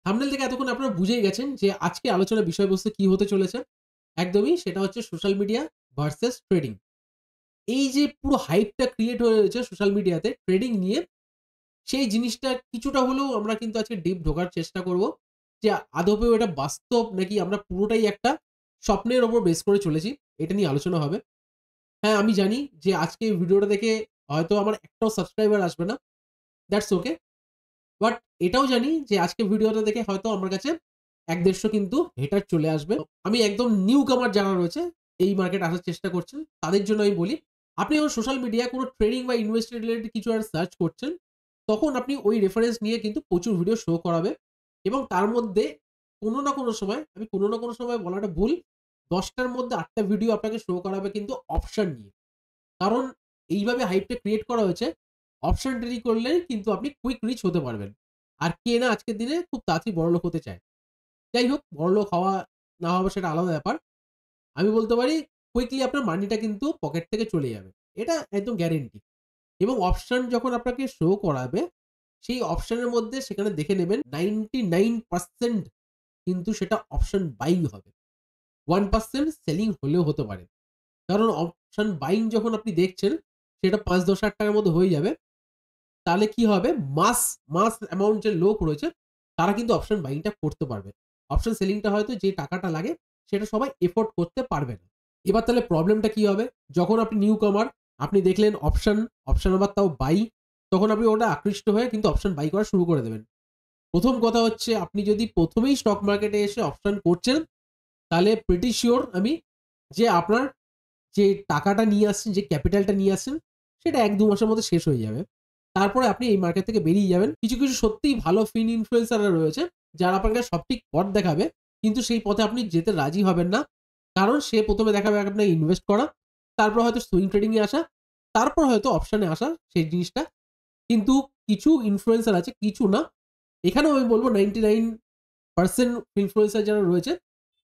Thumbnail থেকে এতক্ষণ আপনারা বুঝেই গেছেন যে আজকে আলোচনার বিষয়বস্তু কি হতে চলেছে। একদমই সেটা হচ্ছে সোশ্যাল মিডিয়া ভার্সাস ট্রেডিং। এই যে পুরো হাইপটা ক্রিয়েট হয়েছে সোশ্যাল মিডিয়াতে ট্রেডিং নিয়ে, সেই জিনিসটা কিছুটা হলেও আমরা কিন্তু আজকে ডিপ ঢোকার চেষ্টা করব। যে আদপেও এটা বাস্তব নাকি আমরা পুরোটাই একটা স্বপ্নের উপর বেস করে চলেছি। এটা নিয়ে আলোচনা হবে। হ্যাঁ, আমি জানি যে আজকে এই ভিডিওটা দেখে হয়তো আমার একটাও সাবস্ক্রাইবার আসবে না। That's okay. বাট এটাও জানি যে আজকের ভিডিওটা দেখে হয়তো আমার কাছে ১-১৫০ কিন্তু হেটার চলে আসবে। আমি একদম নিউ কামার যারা রয়েছে, এই মার্কেটে আসার চেষ্টা করছেন, তাদের জন্য আমি বলি, আপনি যখন সোশ্যাল মিডিয়ায় কোনো ট্রেডিং বা ইনভেস্ট রিলেটেড কিছু আর সার্চ করছেন, তখন আপনি ওই রেফারেন্স নিয়ে কিন্তু প্রচুর ভিডিও শো করাবে এবং তার মধ্যে কোনো না কোনো সময়, আমি কোনো না কোনো সময় বলাটা ভুল, ১০ টার মধ্যে ৮ টা ভিডিও আপনাকে শো করাবে কিন্তু অপশন নিয়ে। কারণ এইভাবে হাইপটা ক্রিয়েট করা হয়েছে, অপশন ট্রেডিং করলেই কিন্তু আপনি কুইক রিচ হতে পারবেন। আর কে না আজকের দিনে খুব তাড়াতাড়ি বড়লোক হতে চায়। যাই হোক, বড়লোক হওয়া না হওয়া সেটা আলাদা ব্যাপার। আমি বলতে পারি কুইকলি আপনার মানিটা কিন্তু পকেট থেকে চলে যাবে। এটা একদম গ্যারান্টি। এবং অপশন যখন আপনাকে শো করাবে, সেই অপশনের মধ্যে সেখানে দেখে নেবেন 99% কিন্তু সেটা অপশন বাইং হবে। 1% সেলিং হলেও হতে পারে। কারণ অপশন বাইং যখন আপনি দেখছেন, সেটা ৫-১০ হাজার টাকার মধ্যে হয়ে যাবে। তাহলে কি হবে? মাস মাস অ্যামাউন্ট যে লোক রয়েছে, তারা কিন্তু অপশন বাইংটা করতে পারবে। অপশন সেলিংটা হয়তো যে টাকাটা লাগে, সেটা সবাই এফোর্ড করতে পারবে না। এবার তাহলে প্রবলেমটা কি হবে? যখন আপনি নিউ কামার, আপনি দেখলেন অপশন, অপশন আবার তাও বাই, তখন আপনি ওটা আকৃষ্ট হয়ে কিন্তু অপশন বাই করা শুরু করে দেবেন। ১ম কথা হচ্ছে আপনি যদি ১ম এই স্টক মার্কেটে এসে অপশন করছেন, তাহলে প্রিটি সিউর আমি যে আপনার যে টাকাটা নিয়ে আসছেন, যে ক্যাপিটালটা নিয়ে আসছেন, সেটা ১-২ মাসের মধ্যে শেষ হয়ে যাবে। তারপরে আপনি এই মার্কেট থেকে বেরিয়ে যাবেন। কিছু, কিছু সত্যিই ভালো ফিন ইনফ্লুয়েন্সাররা রয়েছে, যারা আপনাকে সঠিক পথ দেখাবে। কিন্তু সেই পথে আপনি যেতে রাজি হবেন না। কারণ সে ১ম এ দেখাবে আপনাকে ইনভেস্ট করা, তারপর হয়তো সুইং ট্রেডিং এ আসা, তারপর হয়তো অপশন এ আসা সেই জিনিসটা। কিন্তু কিছু ইনফ্লুয়েন্সার আছে, কিছু না। এখানেও আমি বলব 99% ইনফ্লুয়েন্সার যারা রয়েছে,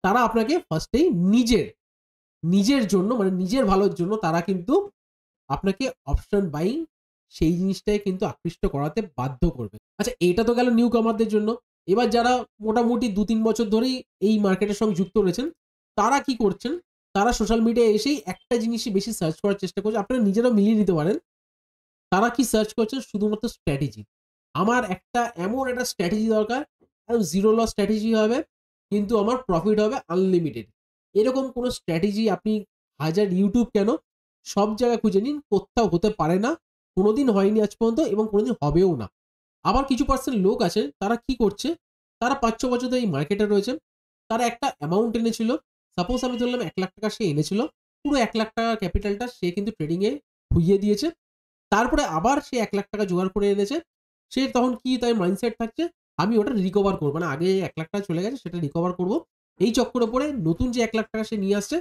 তারা আপনাকে ফার্স্ট এই নিজের জন্য মানে নিজের ভালোর জন্য তারা কিন্তু আপনাকে অপশন বাইং সেই জিনিসটাই কিন্তু আকৃষ্ট করাতে বাধ্য করবে। আচ্ছা, এটা তো গেল নিউ কামারদের জন্য। এবার যারা মোটামুটি ২-৩ বছর ধরেই এই মার্কেটের সঙ্গে যুক্ত রয়েছেন, তারা কি করছেন? তারা সোশ্যাল মিডিয়ায় এসেই একটা জিনিসই বেশি সার্চ করার চেষ্টা করছে। আপনারা নিজেরাও মিলিয়ে নিতে পারেন। তারা কি সার্চ করছেন? শুধুমাত্র স্ট্র্যাটেজি। আমার একটা এমন একটা স্ট্র্যাটেজি দরকার, একদম জিরো লস স্ট্র্যাটেজি হবে, কিন্তু আমার প্রফিট হবে আনলিমিটেড। এরকম কোনো স্ট্র্যাটেজি আপনি হাজার YouTube কেন, সব জায়গায় খুঁজে নিন, কোথাও হতে পারে না। কোনোদিন হয়নি আজ পর্যন্ত এবং কোনোদিন হবেও না। আবার কিছু পার্সেন্ট লোক আছে, তারা কি করছে? তারা ৫-৬ বছর ধরে এই মার্কেটে রয়েছে। তারা একটা অ্যামাউন্ট এনেছিল। সাপোজ আমি ধরলাম ৳১,০০,০০০ সে এনেছিল। পুরো ৳১,০০,০০০ ক্যাপিটালটা সে কিন্তু ট্রেডিং এ খুইয়ে দিয়েছে। তারপরে আবার সে ৳১,০০,০০০ জোগাড় করে এনেছে। সে তখন কি তার মাইন্ডসেট থাকছে? আমি ওটা রিকভার করব। মানে আগে ৳১,০০,০০০ চলে গেছে সেটা রিকভার করব। এই চক্করে পড়ে নতুন যে ৳১,০০,০০০ সে নিয়ে আসছে,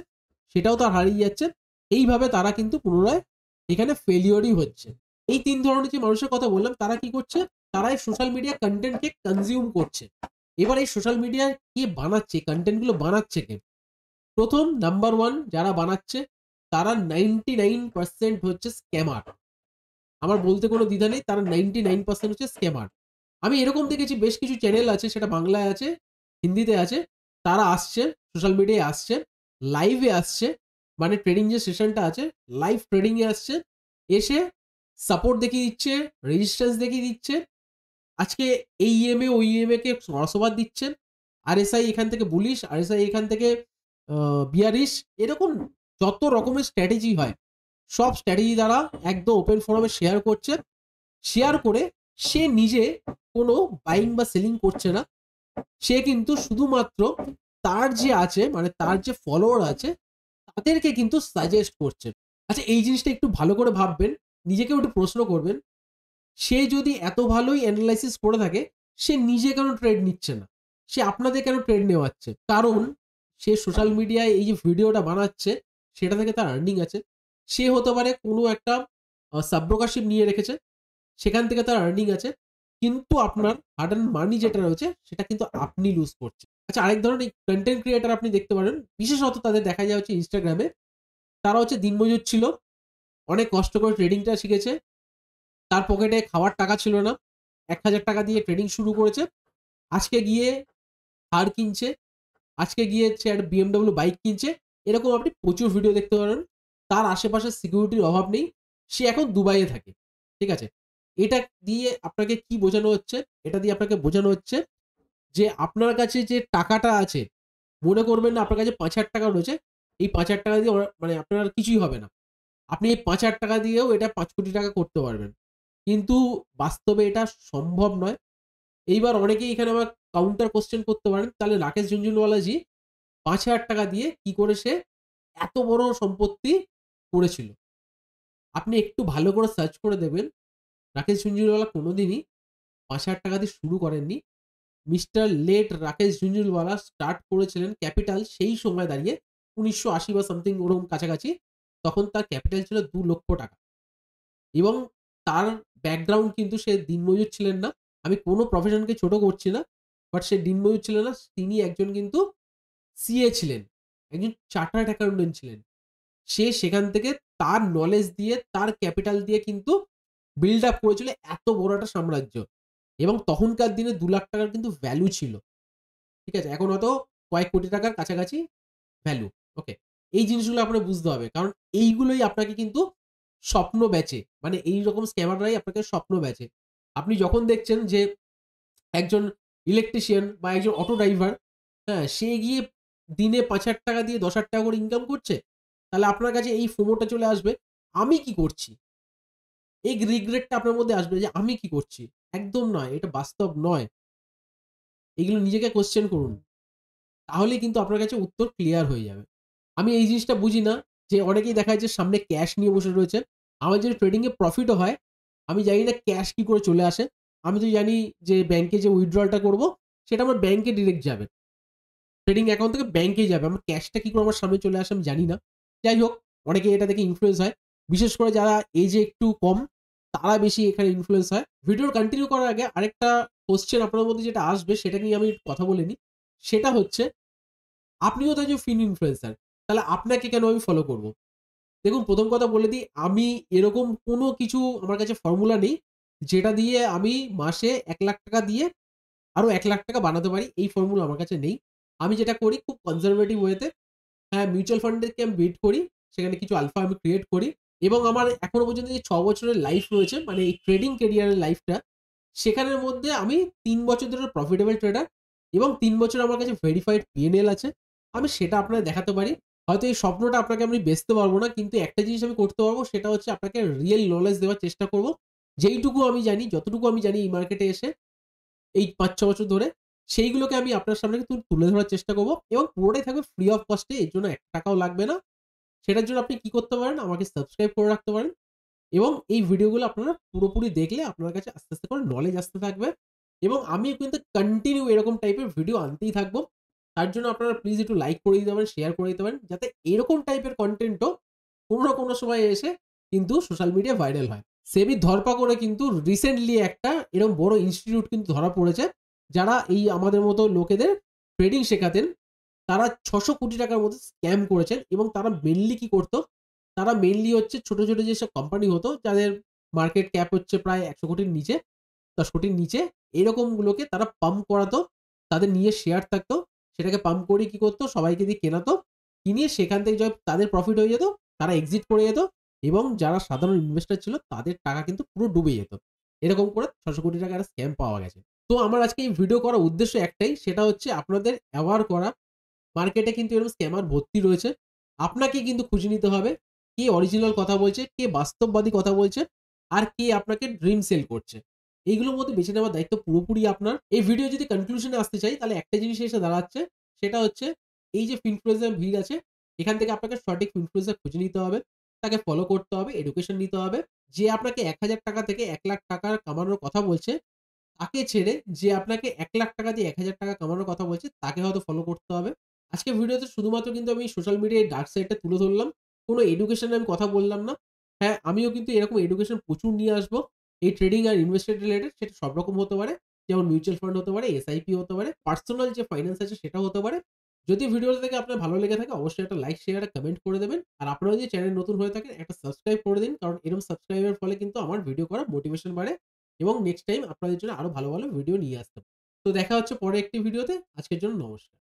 সেটাও তার হারিয়ে যাচ্ছে। এইভাবে তারা কিন্তু পুনরায় এখানে ফেইলিউরই হচ্ছে। এই ৩ ধরনের যে মানুষের কথা বললাম, তারা কি করছে? তারা এই সোশ্যাল মিডিয়া কনটেন্ট কে কনজিউম করছে। এবার এই সোশ্যাল মিডিয়ায় কে বানাচ্ছে? কনটেন্ট গুলো বানাচ্ছে কে? ১ম নাম্বার 1 যারা বানাচ্ছে, তারা 99% হচ্ছে স্ক্যামার। আমার বলতে কোনো দ্বিধা নেই। তারা 99% হচ্ছে স্ক্যামার। আমি এরকম দেখেছি বেশ কিছু চ্যানেল আছে, সেটা বাংলায় আছে, হিন্দিতে আছে। তারা আসছে, সোশ্যাল মিডিয়ায় আসছে, লাইভে আসছে। মানে ট্রেডিং যে সেশনটা আছে, লাইভ ট্রেডিং এ আসছে। এসে সাপোর্ট দেখিয়ে দিচ্ছে, রেজিস্ট্যান্স দেখিয়ে দিচ্ছে। আজকে এই ইএমএ ওই ইএমএ কে রসবাদ দিচ্ছে। আরএসআই এখান থেকে বুলিশ, আরএসআই এখান থেকে আ বিয়ারিশ, এরকম যত রকমের স্ট্র্যাটেজি হয়, সব স্ট্র্যাটেজি দ্বারা একদম ওপেন ফোরামে শেয়ার করছে। শেয়ার করে সে নিজে কোনো বাইং বা সেলিং করছে না। সে কিন্তু শুধুমাত্র তার যে আছে মানে তার যে ফলোয়ার আছে, তাদেরকে কিন্তু সাজেস্ট করছে। আচ্ছা, এই জিনিসটা একটু ভালো করে ভাববেন। নিজেকেও একটু প্রশ্ন করবেন। সে যদি এত ভালোই এনালাইসিস করে থাকে, সে নিজে কেন ট্রেড নিচ্ছে না? সে আপনাদের কেন ট্রেড নেওয়াচ্ছে? কারণ সে সোশ্যাল মিডিয়ায় এই যে ভিডিওটা বানাচ্ছে, সেটা থেকে তার আর্নিং আছে। সে হতে পারে কোনো একটা সাব্রোকারশিপ নিয়ে রেখেছে। সেখান থেকে তার আর্নিং আছে। কিন্তু আপনার হার্ড এন্ড মানি যেটা রয়েছে, সেটা কিন্তু আপনি লুজ করছেন। আচ্ছা, আরেক ধরনের কনটেন্ট ক্রিয়েটর আপনি দেখতে পারেন। বিশেষত তাদের দেখা যায় হচ্ছে Instagram এ। তারা হচ্ছে দিনমজুর ছিল। অনেক কষ্ট করে ট্রেডিংটা শিখেছে। তার পকেটে খাওয়ার টাকা ছিল না। ৳১,০০০ দিয়ে ট্রেডিং শুরু করেছে। আজকে গিয়ে থার কিনছে, আজকে গিয়ে সে একটা BMW বাইক কিনছে। এরকম আপনি প্রচুর ভিডিও দেখতে পারেন। তার আশেপাশে সিকিউরিটির অভাব নেই। সে এখন দুবাইয়ে থাকে। ঠিক আছে? এটা দিয়ে আপনাকে কি বোঝানো হচ্ছে? এটা দিয়ে আপনাকে বোঝানো হচ্ছে যে আপনার কাছে যে টাকাটা আছে, মনে করবেন না আপনার কাছে ৳৫,০০০ রয়েছে। এই ৳৫,০০০ দিয়ে মানে আপনার আর কিছুই হবে না। আপনি এই ৳৫,০০০ দিয়েও এটা ৳৫,০০,০০,০০০ করতে পারবেন। কিন্তু বাস্তবে এটা সম্ভব নয়। এইবার অনেকেই এখানে আবার কাউন্টার কোয়েশ্চেন করতে পারেন, তাহলে রাকেশ ঝুনঝুনওয়ালা জি ৳৫,০০০ দিয়ে কি করে সে এত বড় সম্পত্তি করেছিল? আপনি একটু ভালো করে সার্চ করে দেখবেন, রাকেশ ঝুনঝুনওয়ালা কোনোদিনই ৳৫,০০০ দিয়ে শুরু করেননি। Mister late Rakesh Jhunjhunwala start করেছিলেন ক্যাপিটাল সেই সময় দাঁড়িয়ে ১৯৮০ বা সামথিং ওরকম কাছাকাছি। তখন তার ক্যাপিটাল ছিল ৳২,০০,০০০ এবং তার ব্যাকগ্রাউন্ড কিন্তু সে দিনমজুর ছিলেন না। আমি কোনো প্রফেশনকে ছোট করছি না। বাট সে দিনমজুর ছিলেন না। তিনি একজন কিন্তু সিএ ছিলেন। একজন চার্টার্ড অ্যাকাউন্টেন্ট ছিলেন। সে সেখান থেকে তার নলেজ দিয়ে, তার ক্যাপিটাল দিয়ে কিন্তু বিল্ড আপ করেছিল এত বড় একটা সাম্রাজ্য। এবং তখনকার দিনে ৳২,০০,০০০ কিন্তু ভ্যালু ছিল। ঠিক আছে? এখন হয়তো কয়েক কোটি টাকার কাছাকাছি ভ্যালু। ওকে। এই জিনিসগুলো আপনার বুঝতে হবে। কারণ এইগুলোই আপনাকে কিন্তু স্বপ্ন বেচে। মানে এইরকম স্ক্যামাররাই আপনাকে স্বপ্ন বেচে। আপনি যখন দেখছেন যে একজন ইলেকট্রিশিয়ান বা একজন অটো ড্রাইভার, হ্যাঁ? সে গিয়ে দিনে ৳৫,০০০ দিয়ে ৳১০,০০০ করে ইনকাম করছে। তাহলে আপনার কাছে এই FOMO টা চলে আসবে, আমি কি করছি? এই রিগ্রেটটা আপনার মধ্যে আসবে যে আমি কি করছি? একদম নয়। এটা বাস্তব নয়। এগুলো নিজেকে কোয়েশ্চেন করুন। তাহলেই কিন্তু আপনার কাছে উত্তর ক্লিয়ার হয়ে যাবে। আমি এই জিনিসটা বুঝি না যে অনেকেই দেখা যায় যে সামনে ক্যাশ নিয়ে বসে রয়েছে। আমার যদি ট্রেডিং এ প্রফিটও হয়, আমি জানি না ক্যাশ কি করে চলে আসে। আমি তো জানি যে ব্যাংকে যে উইথড্রল টা করব সেটা আমার ব্যাংকে ডিরেক্ট যাবে। ট্রেডিং অ্যাকাউন্ট থেকে ব্যাংকেই যাবে। আমার ক্যাশটা কি করে আমার সামনে চলে আসে আমি জানি না। যাই হোক, অনেকে এটা দেখে ইনফ্লুয়েন্স হয়। বিশেষ করে যারা এজে একটু কম, তারা বেশি এখানে ইনফ্লুয়েন্স হয়। ভিডিওর কন্টিনিউ করার আগে আরেকটা কোয়েশ্চেন আপনার মধ্যে যেটা আসবে সেটা নিয়ে আমি একটু কথা বলে নিই। সেটা হচ্ছে, আপনিও তো একজন ফিন ইনফ্লুয়েন্সার। তাহলে আপনাকে কেন আমি ফলো করব? দেখুন, ১ম কথা বলে দিই, আমি এরকম কোনো কিছু আমার কাছে ফর্মুলা নেই, যেটা দিয়ে আমি মাসে ৳১,০০,০০০ দিয়ে আরো ৳১,০০,০০০ বানাতে পারি। এই ফর্মুলা আমার কাছে নেই। আমি যেটা করি খুব কনজারভেটিভ ওয়েতে, হ্যাঁ, মিউচুয়াল ফান্ডকে আমি বিট করি। সেখানে কিছু আলফা আমি ক্রিয়েট করি এবং আমার এখনো পর্যন্ত যে ৬ বছরের লাইফ রয়েছে, মানে এই ট্রেডিং ক্যারিয়ারের লাইফটা, সেখানের মধ্যে আমি ৩ বছর ধরে প্রফিটেবল ট্রেডার এবং ৩ বছর আমার কাছে ভেরিফাইড P&L আছে। আমি সেটা আপনাদের দেখাতে পারি। হয়তো এই স্বপ্নটা আপনাকে আমি বেচতে পারব না। কিন্তু একটা জিনিস আমি করতে পারব, সেটা হচ্ছে আপনাকে রিয়েল নলেজ দেওয়ার চেষ্টা করব। যেইটুকু আমি জানি, যতটুকু আমি জানি এই মার্কেটে এসে এই ৫-৬ বছর ধরে, সেইগুলোকে আমি আপনার সামনে কিন্তু তুলে ধরার চেষ্টা করব এবং পুরোটাই থাকবে ফ্রি অফ কস্ট এ। এর জন্য ৳১ টাকাও লাগবে না। সেটার জন্য আপনি কি করতে পারেন? আমাকে সাবস্ক্রাইব করে রাখতে পারেন এবং এই ভিডিওগুলো আপনারা পুরোপুরি দেখলে আপনার কাছে আস্তে, আস্তে করে নলেজ আসতে থাকবে এবং আমিও কিন্তু কন্টিনিউ এরকম টাইপের ভিডিও আনতেই থাকবো। তার জন্য আপনারা প্লিজ একটু লাইক করে দিতে পারেন, শেয়ার করে দিতে পারেন। যাতে এরকম টাইপের কনটেন্টও কোনো না কোনো সময় এসে কিন্তু সোশ্যাল মিডিয়ায় ভাইরাল হয়। সেবির ধরপাকড়ে কিন্তু রিসেন্টলি একটা এরকম বড় ইনস্টিটিউট কিন্তু ধরা পড়েছে। যারা এই আমাদের মতো লোকেদের ট্রেডিং শেখাতেন। তারা ৳৬০০ কোটি মতো স্ক্যাম করেছেন এবং তারা মেইনলি কি করত? তারা মেইনলি হচ্ছে ছোট, ছোট যেসব কোম্পানি হতো যাদের মার্কেট ক্যাপ হচ্ছে প্রায় ১০০ কোটির নিচে, ১০ কোটির নিচে, এরকমগুলোকে তারা পাম্প করাতো। তাদের নিজের শেয়ার থাকতো। সেটাকে পাম্প করিয়ে কি করত? সবাইকে দিয়ে কেনাতো। কিনিয়ে সেখান থেকে তাদের প্রফিট হয়ে যেত, তারা এক্সিট করে যেত এবং যারা সাধারণ ইনভেস্টর ছিল তাদের টাকা কিন্তু পুরো ডুবে যেত। এরকম করে ৳৬০০ কোটি একটা স্ক্যাম পাওয়া গেছে। তো আমার আজকে এই ভিডিও করার উদ্দেশ্য একটাই, সেটা হচ্ছে আপনাদের অ্যাওয়ার করা। মার্কেটে কিন্তু এরকম স্ক্যামার ভর্তি রয়েছে। আপনাকে কিন্তু খুঁজে নিতে হবে কে অরিজিনাল কথা বলছে, কে বাস্তববাদী কথা বলছে, আর কে আপনাকে ড্রিম সেল করছে। এইগুলোর মধ্যে বেছে নেওয়ার দায়িত্ব পুরোপুরি আপনার। এই ভিডিও যদি কনক্লুশন এ আসতে চাই, তাহলে একটা জিনিস এসে দাঁড়াচ্ছে, সেটা হচ্ছে এই যে ইনফ্লুয়েন্সার ভিড় আছে, এখান থেকে আপনাকে সঠিক ইনফ্লুয়েন্সার খুঁজে নিতে হবে। তাকে ফলো করতে হবে, এডুকেশন নিতে হবে। যে আপনাকে ৳১,০০০ থেকে ৳১,০০,০০০ কামানোর কথা বলছে, তাকে ছেড়ে যে আপনাকে ৳১,০০,০০০ দিয়ে ৳১,০০০ কামানোর কথা বলছে, তাকে হয়তো ফলো করতে হবে। আজকের ভিডিওতে শুধুমাত্র কিন্তু আমি সোশ্যাল মিডিয়ায় ডার্ক সাইডটা তুলে ধরলাম। কোন এডুকেশন এ আমি কথা বললাম না। হ্যাঁ, আমিও কিন্তু এরকম এডুকেশন প্রচুর নিয়ে আসবো। এই ট্রেডিং আর ইনভেস্টমেন্ট রিলেটেড, সেটা সব রকম হতে পারে। যেমন মিউচুয়াল ফান্ড হতে পারে, এসআইপি হতে পারে, পার্সোনাল যে ফাইন্যান্স আছে সেটাও হতে পারে। যদি ভিডিওটা থেকে আপনার ভালো লেগে থাকে, অবশ্যই একটা লাইক, শেয়ার আর কমেন্ট করে দেবেন। আর আপনারা যদি চ্যানেল নতুন হয়ে থাকেন, একটা সাবস্ক্রাইব করে দিন। কারণ এরকম সাবস্ক্রাইবের ফলে কিন্তু আমার ভিডিও করার মোটিভেশন বাড়ে এবং নেক্সট টাইম আপনাদের জন্য আরো ভালো, ভালো ভিডিও নিয়ে আসতে তো দেখা হচ্ছে পরের একটি ভিডিওতে। আজকের জন্য নমস্কার।